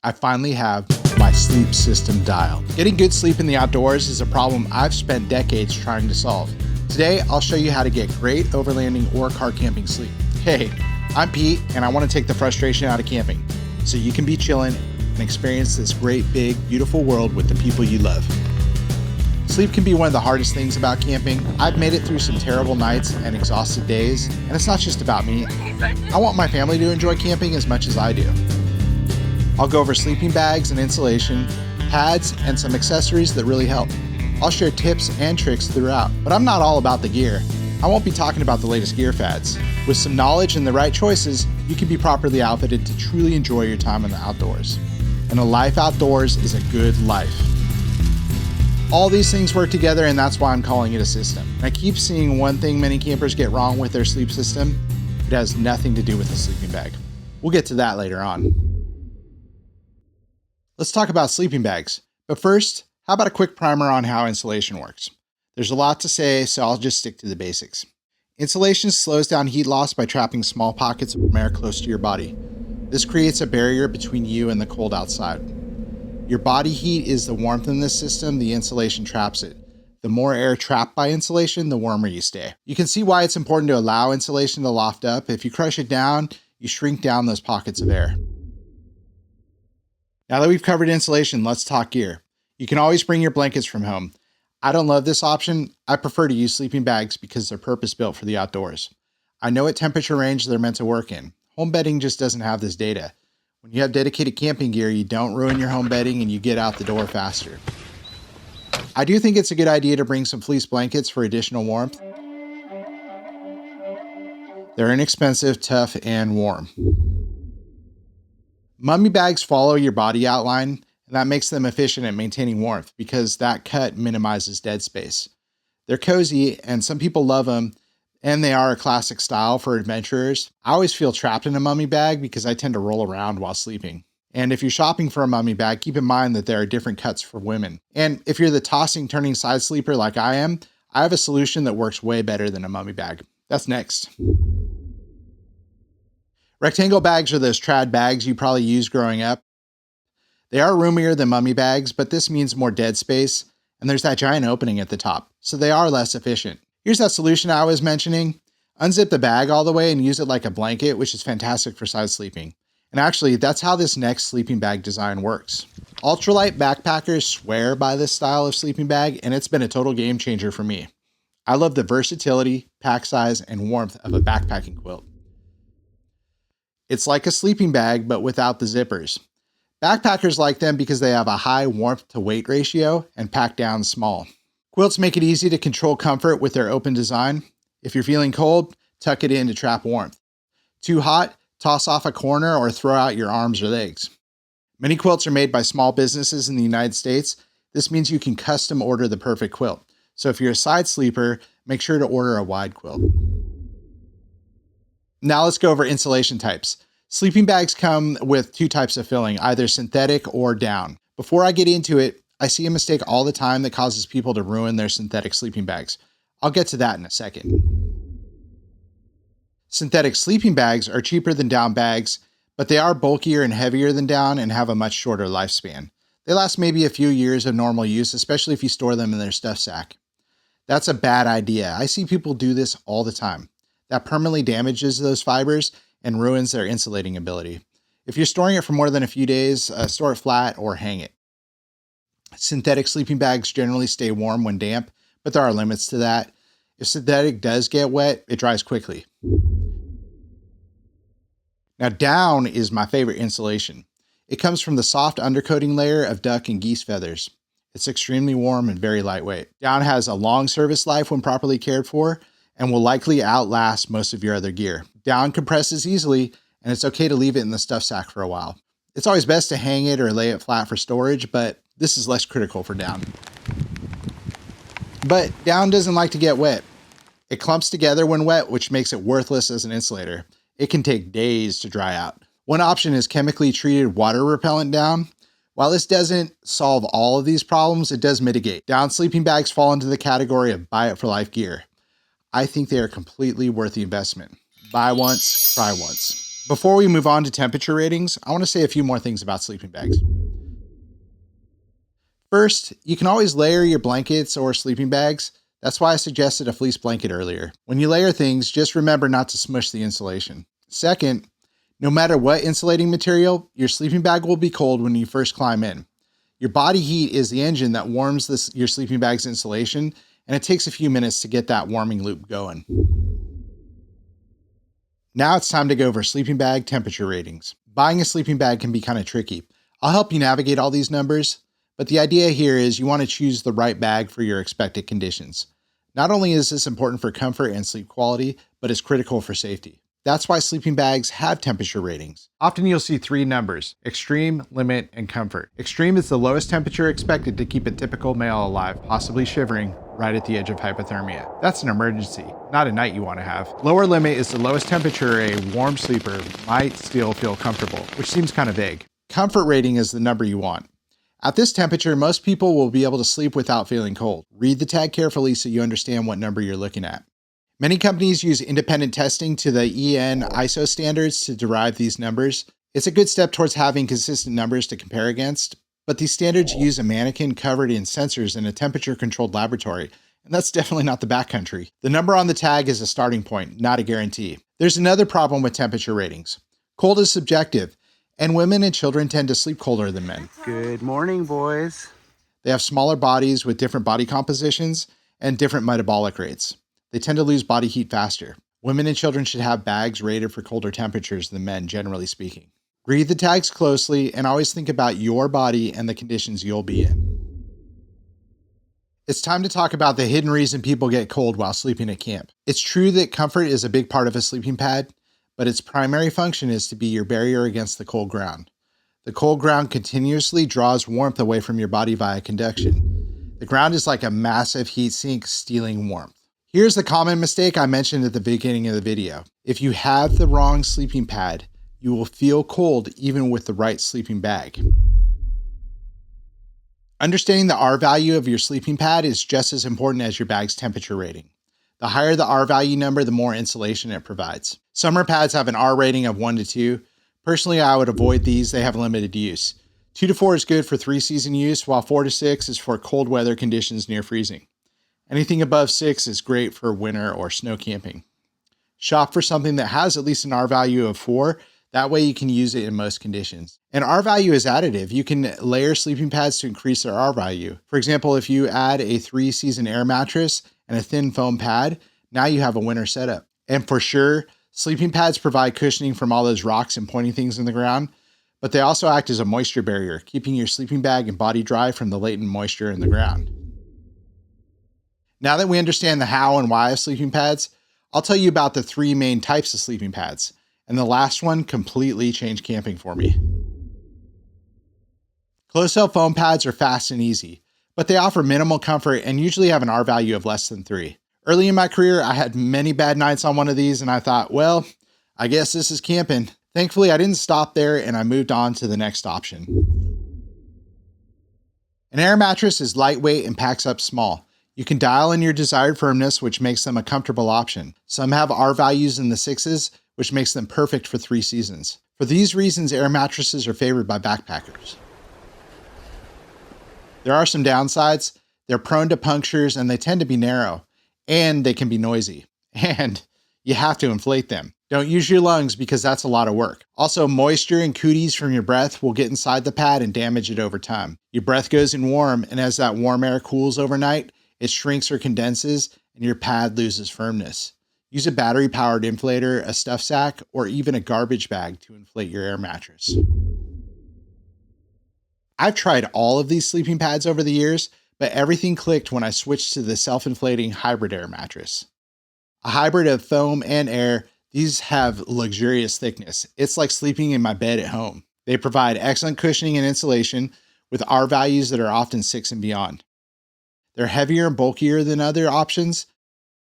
I finally have my sleep system dialed. Getting good sleep in the outdoors is a problem I've spent decades trying to solve. Today, I'll show you how to get great overlanding or car camping sleep. Hey, I'm Pete, and I want to take the frustration out of camping so you can be chilling and experience this great, big, beautiful world with the people you love. Sleep can be one of the hardest things about camping. I've made it through some terrible nights and exhausted days, and it's not just about me. I want my family to enjoy camping as much as I do. I'll go over sleeping bags and insulation, pads, and some accessories that really help. I'll share tips and tricks throughout, but I'm not all about the gear. I won't be talking about the latest gear fads. With some knowledge and the right choices, you can be properly outfitted to truly enjoy your time in the outdoors. And a life outdoors is a good life. All these things work together, and that's why I'm calling it a system. I keep seeing one thing many campers get wrong with their sleep system. It has nothing to do with the sleeping bag. We'll get to that later on. Let's talk about sleeping bags. But first, how about a quick primer on how insulation works? There's a lot to say, so I'll just stick to the basics. Insulation slows down heat loss by trapping small pockets of air close to your body. This creates a barrier between you and the cold outside. Your body heat is the warmth in this system, the insulation traps it. The more air trapped by insulation, the warmer you stay. You can see why it's important to allow insulation to loft up. If you crush it down, you shrink down those pockets of air. Now that we've covered insulation, let's talk gear. You can always bring your blankets from home. I don't love this option. I prefer to use sleeping bags because they're purpose-built for the outdoors. I know what temperature range they're meant to work in. Home bedding just doesn't have this data. When you have dedicated camping gear, you don't ruin your home bedding and you get out the door faster. I do think it's a good idea to bring some fleece blankets for additional warmth. They're inexpensive, tough, and warm. Mummy bags follow your body outline, and that makes them efficient at maintaining warmth because that cut minimizes dead space. They're cozy, and some people love them, and they are a classic style for adventurers. I always feel trapped in a mummy bag because I tend to roll around while sleeping. And if you're shopping for a mummy bag, keep in mind that there are different cuts for women. And if you're the tossing, turning side sleeper like I am, I have a solution that works way better than a mummy bag. That's next. Rectangle bags are those trad bags you probably used growing up. They are roomier than mummy bags, but this means more dead space, and there's that giant opening at the top, so they are less efficient. Here's that solution I was mentioning. Unzip the bag all the way and use it like a blanket, which is fantastic for side sleeping. And actually, that's how this next sleeping bag design works. Ultralight backpackers swear by this style of sleeping bag, and it's been a total game changer for me. I love the versatility, pack size, and warmth of a backpacking quilt. It's like a sleeping bag, but without the zippers. Backpackers like them because they have a high warmth to weight ratio and pack down small. Quilts make it easy to control comfort with their open design. If you're feeling cold, tuck it in to trap warmth. Too hot, toss off a corner or throw out your arms or legs. Many quilts are made by small businesses in the United States. This means you can custom order the perfect quilt. So if you're a side sleeper, make sure to order a wide quilt. Now let's go over insulation types. Sleeping bags come with two types of filling, either synthetic or down. Before I get into it, I see a mistake all the time that causes people to ruin their synthetic sleeping bags. I'll get to that in a second. Synthetic sleeping bags are cheaper than down bags, but they are bulkier and heavier than down and have a much shorter lifespan. They last maybe a few years of normal use, especially if you store them in their stuff sack. That's a bad idea. I see people do this all the time. That permanently damages those fibers and ruins their insulating ability. If you're storing it for more than a few days, store it flat or hang it. Synthetic sleeping bags generally stay warm when damp, but there are limits to that. If synthetic does get wet, it dries quickly. Now, down is my favorite insulation. It comes from the soft undercoating layer of duck and geese feathers. It's extremely warm and very lightweight. Down has a long service life when properly cared for and will likely outlast most of your other gear. Down compresses easily, and it's okay to leave it in the stuff sack for a while. It's always best to hang it or lay it flat for storage, but this is less critical for down. But down doesn't like to get wet. It clumps together when wet, which makes it worthless as an insulator. It can take days to dry out. One option is chemically treated water repellent down. While this doesn't solve all of these problems, it does mitigate. Down sleeping bags fall into the category of buy it for life gear. I think they are completely worth the investment. Buy once, cry once. Before we move on to temperature ratings, I want to say a few more things about sleeping bags. First, you can always layer your blankets or sleeping bags. That's why I suggested a fleece blanket earlier. When you layer things, just remember not to smush the insulation. Second, no matter what insulating material, your sleeping bag will be cold when you first climb in. Your body heat is the engine that warms your sleeping bag's insulation, and it takes a few minutes to get that warming loop going. Now it's time to go over sleeping bag temperature ratings. Buying a sleeping bag can be kind of tricky. I'll help you navigate all these numbers, but the idea here is you want to choose the right bag for your expected conditions. Not only is this important for comfort and sleep quality, but it's critical for safety. That's why sleeping bags have temperature ratings. Often you'll see 3 numbers: extreme, limit, and comfort. Extreme is the lowest temperature expected to keep a typical male alive, possibly shivering right at the edge of hypothermia. That's an emergency, not a night you want to have. Lower limit is the lowest temperature a warm sleeper might still feel comfortable, which seems kind of vague. Comfort rating is the number you want. At this temperature, most people will be able to sleep without feeling cold. Read the tag carefully so you understand what number you're looking at. Many companies use independent testing to the EN ISO standards to derive these numbers. It's a good step towards having consistent numbers to compare against, but these standards use a mannequin covered in sensors in a temperature-controlled laboratory, and that's definitely not the backcountry. The number on the tag is a starting point, not a guarantee. There's another problem with temperature ratings. Cold is subjective, and women and children tend to sleep colder than men. Good morning, boys. They have smaller bodies with different body compositions and different metabolic rates. They tend to lose body heat faster. Women and children should have bags rated for colder temperatures than men, generally speaking. Read the tags closely and always think about your body and the conditions you'll be in. It's time to talk about the hidden reason people get cold while sleeping at camp. It's true that comfort is a big part of a sleeping pad, but its primary function is to be your barrier against the cold ground. The cold ground continuously draws warmth away from your body via conduction. The ground is like a massive heat sink stealing warmth. Here's the common mistake I mentioned at the beginning of the video. If you have the wrong sleeping pad, you will feel cold even with the right sleeping bag. Understanding the R value of your sleeping pad is just as important as your bag's temperature rating. The higher the R value number, the more insulation it provides. Summer pads have an R rating of 1 to 2. Personally, I would avoid these. They have limited use. 2 to 4 is good for 3-season use, while 4 to 6 is for cold weather conditions near freezing. Anything above 6 is great for winter or snow camping. Shop for something that has at least an R value of 4. That way you can use it in most conditions. And R value is additive. You can layer sleeping pads to increase their R value. For example, if you add a 3-season air mattress and a thin foam pad, now you have a winter setup. And for sure, sleeping pads provide cushioning from all those rocks and pointy things in the ground, but they also act as a moisture barrier, keeping your sleeping bag and body dry from the latent moisture in the ground. Now that we understand the how and why of sleeping pads, I'll tell you about the 3 main types of sleeping pads, and the last one completely changed camping for me. Closed-cell foam pads are fast and easy, but they offer minimal comfort and usually have an R value of less than 3. Early in my career, I had many bad nights on one of these, and I thought, well, I guess this is camping. Thankfully, I didn't stop there, and I moved on to the next option. An air mattress is lightweight and packs up small. You can dial in your desired firmness, which makes them a comfortable option. Some have R values in the 6s, which makes them perfect for 3 seasons. For these reasons, air mattresses are favored by backpackers. There are some downsides. They're prone to punctures and they tend to be narrow, and they can be noisy. And you have to inflate them. Don't use your lungs because that's a lot of work. Also, moisture and cooties from your breath will get inside the pad and damage it over time. Your breath goes in warm, and as that warm air cools overnight, it shrinks or condenses, and your pad loses firmness. Use a battery-powered inflator, a stuff sack, or even a garbage bag to inflate your air mattress. I've tried all of these sleeping pads over the years, but everything clicked when I switched to the self-inflating hybrid air mattress. A hybrid of foam and air, these have luxurious thickness. It's like sleeping in my bed at home. They provide excellent cushioning and insulation with R values that are often 6 and beyond. They're heavier and bulkier than other options,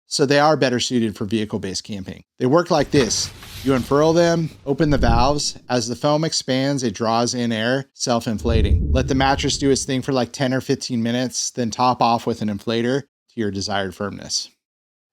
so they are better suited for vehicle-based camping. They work like this. You unfurl them, open the valves. As the foam expands, it draws in air, self-inflating. Let the mattress do its thing for like 10 or 15 minutes, then top off with an inflator to your desired firmness.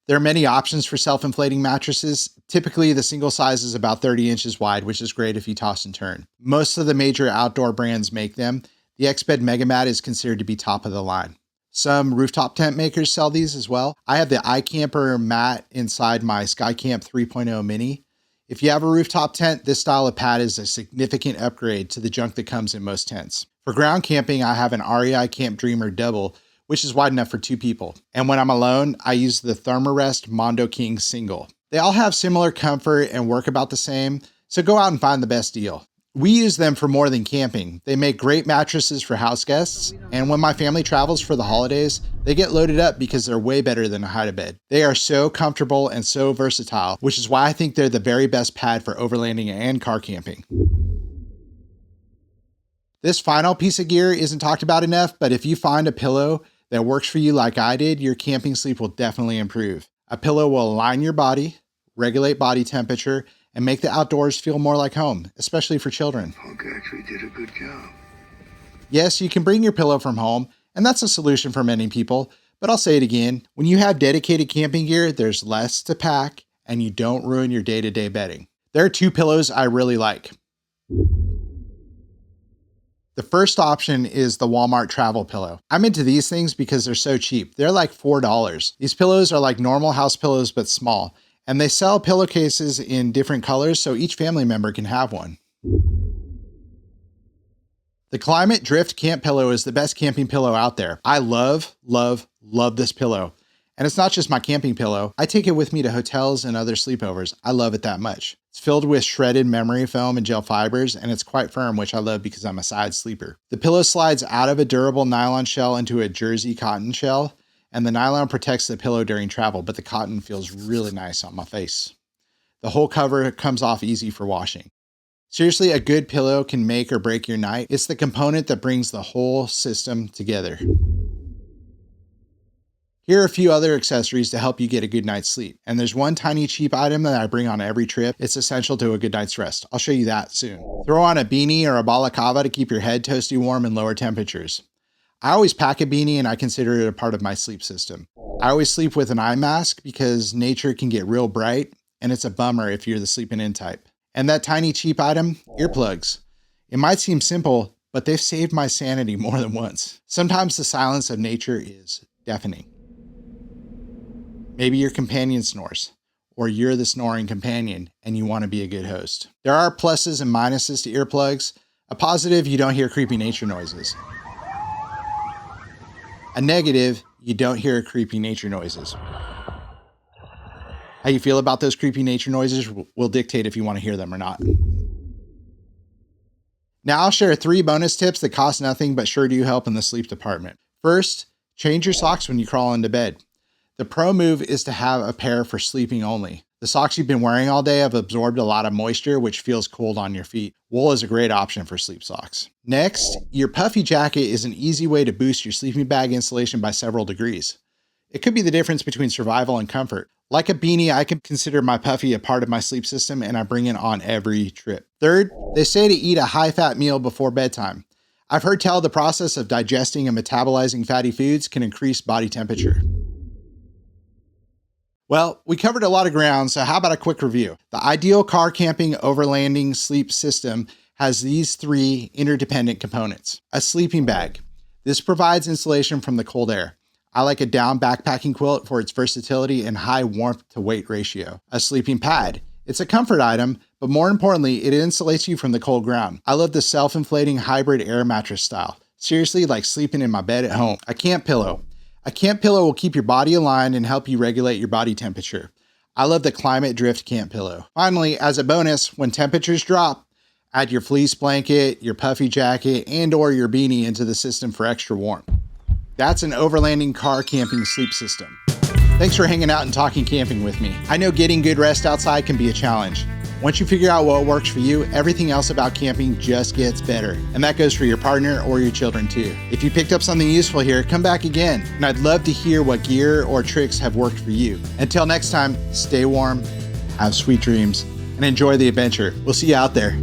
There are many options for self-inflating mattresses. Typically, the single size is about 30 inches wide, which is great if you toss and turn. Most of the major outdoor brands make them. The Xbed Megamat is considered to be top of the line. Some rooftop tent makers sell these as well. I have the iCamper mat inside my SkyCamp 3.0 Mini. If you have a rooftop tent, this style of pad is a significant upgrade to the junk that comes in most tents. For ground camping, I have an REI Camp Dreamer Double, which is wide enough for 2 people. And when I'm alone, I use the Thermarest Mondo King Single. They all have similar comfort and work about the same, so go out and find the best deal. We use them for more than camping. They make great mattresses for house guests, and when my family travels for the holidays, they get loaded up because they're way better than a hide-a-bed. They are so comfortable and so versatile, which is why I think they're the very best pad for overlanding and car camping. This final piece of gear isn't talked about enough, but if you find a pillow that works for you like I did, your camping sleep will definitely improve. A pillow will align your body, regulate body temperature, and make the outdoors feel more like home, especially for children. Punk actually did a good job. Yes, you can bring your pillow from home, and that's a solution for many people, but I'll say it again, when you have dedicated camping gear, there's less to pack, and you don't ruin your day-to-day bedding. There are 2 pillows I really like. The first option is the Walmart travel pillow. I'm into these things because they're so cheap. They're like $4. These pillows are like normal house pillows, but small. And they sell pillowcases in different colors, so each family member can have one. The Climate Drift Camp Pillow is the best camping pillow out there. I love this pillow. And it's not just my camping pillow. I take it with me to hotels and other sleepovers. I love it that much. It's filled with shredded memory foam and gel fibers, and it's quite firm, which I love because I'm a side sleeper. The pillow slides out of a durable nylon shell into a jersey cotton shell, and the nylon protects the pillow during travel, but the cotton feels really nice on my face. The whole cover comes off easy for washing. Seriously, a good pillow can make or break your night. It's the component that brings the whole system together. Here are a few other accessories to help you get a good night's sleep. And there's one tiny cheap item that I bring on every trip. It's essential to a good night's rest. I'll show you that soon. Throw on a beanie or a balaclava to keep your head toasty warm in lower temperatures. I always pack a beanie and I consider it a part of my sleep system. I always sleep with an eye mask because nature can get real bright and it's a bummer if you're the sleeping in type. And that tiny cheap item, earplugs. It might seem simple, but they've saved my sanity more than once. Sometimes the silence of nature is deafening. Maybe your companion snores, or you're the snoring companion and you want to be a good host. There are pluses and minuses to earplugs. A positive, you don't hear creepy nature noises. A negative, you don't hear creepy nature noises. How you feel about those creepy nature noises will dictate if you want to hear them or not. Now I'll share 3 bonus tips that cost nothing but sure do help in the sleep department. First, change your socks when you crawl into bed. The pro move is to have a pair for sleeping only. The socks you've been wearing all day have absorbed a lot of moisture, which feels cold on your feet. Wool is a great option for sleep socks. Next, your puffy jacket is an easy way to boost your sleeping bag insulation by several degrees. It could be the difference between survival and comfort. Like a beanie, I can consider my puffy a part of my sleep system and I bring it on every trip. Third, they say to eat a high-fat meal before bedtime. I've heard tell the process of digesting and metabolizing fatty foods can increase body temperature. Well, we covered a lot of ground, so how about a quick review? The ideal car camping overlanding sleep system has these 3 interdependent components. A sleeping bag. This provides insulation from the cold air. I like a down backpacking quilt for its versatility and high warmth to weight ratio. A sleeping pad. It's a comfort item, but more importantly, it insulates you from the cold ground. I love the self-inflating hybrid air mattress style. Seriously, like sleeping in my bed at home. A camp pillow. A camp pillow will keep your body aligned and help you regulate your body temperature. I love the Climate Drift Camp Pillow. Finally, as a bonus, when temperatures drop, add your fleece blanket, your puffy jacket, and/or your beanie into the system for extra warmth. That's an overlanding car camping sleep system. Thanks for hanging out and talking camping with me. I know getting good rest outside can be a challenge. Once you figure out what works for you, everything else about camping just gets better. And that goes for your partner or your children too. If you picked up something useful here, come back again. And I'd love to hear what gear or tricks have worked for you. Until next time, stay warm, have sweet dreams, and enjoy the adventure. We'll see you out there.